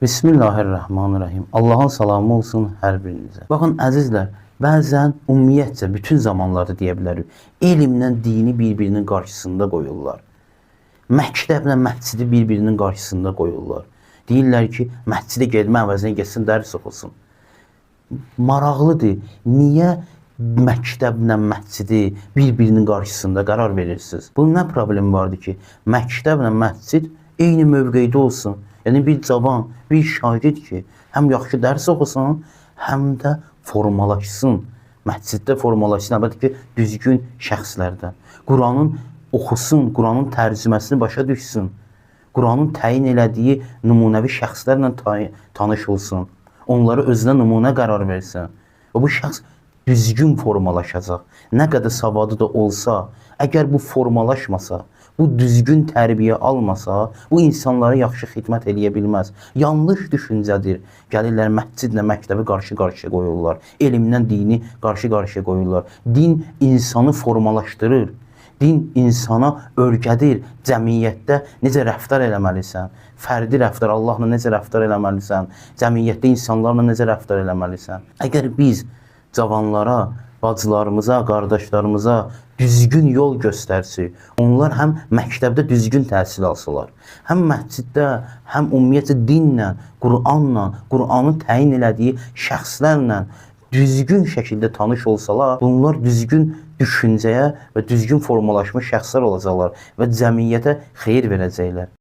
Bismillahirrahmanirrahim. Allah'ın salamı olsun hər birinizə. Baxın əzizlər, bəzən ümumiyyətcə bütün zamanlarda deyə bilərik, elmlə dini bir-birinin qarşısında qoyurlar. Məktəblə məscidi bir-birinin qarşısında qoyurlar. Deyirlər ki, məscidə getmə əvəzinə getsin, dərs oxusun. Maraqlıdır, niyə məktəblə məscidi bir-birinin qarşısında qərar verirsiniz? Bunun nə problemi vardır ki, məktəblə məscid eyni mövqeydə olsun? Yəni bir cavan, bir şagird ki, həm yaxşı dərs oxusun, həm də formalaşsın. Məsciddə formalaşsın, əlbəttə ki, düzgün şəxslərdən. Quranın oxusun, Quranın tərcüməsini başa düşsün. Quranın təyin elədiyi nümunəvi şəxslərlə tanış olsun. Onları özünə nümunə qərar versin. Və bu şəxs düzgün formalaşacaq. Nə qədər savadı da olsa, əgər bu formalaşmasa, bu düzgün tərbiyə almasa, bu insanlara yaxşı xidmət eləyə bilməz. Yanlış düşüncədir. Gəlirlər məscidlə məktəbi qarşı-qarşıya qoyurlar. Elmlə dini qarşı-qarşıya qoyurlar. Din insanı formalaşdırır. Din insana öyrədir. Cəmiyyətdə necə rəftar eləməlisən? Fərdi rəftar, Allahla necə rəftar eləməlisən? Cəmiyyətdə insanlarla necə rəftar eləməlisən? Əgər biz cavanlara, bacılarımıza, qardaşlarımıza düzgün yol göstərsək, onlar həm məktəbdə düzgün təhsil alsalar, həm məsciddə, həm ümumiyyətcə dinlə, Quranla, Quranın təyin elədiyi şəxslərlə düzgün şəkildə tanış olsalar, bunlar düzgün düşüncəyə və düzgün formalaşmış şəxslər olacaqlar və cəmiyyətə xeyir verəcəklər.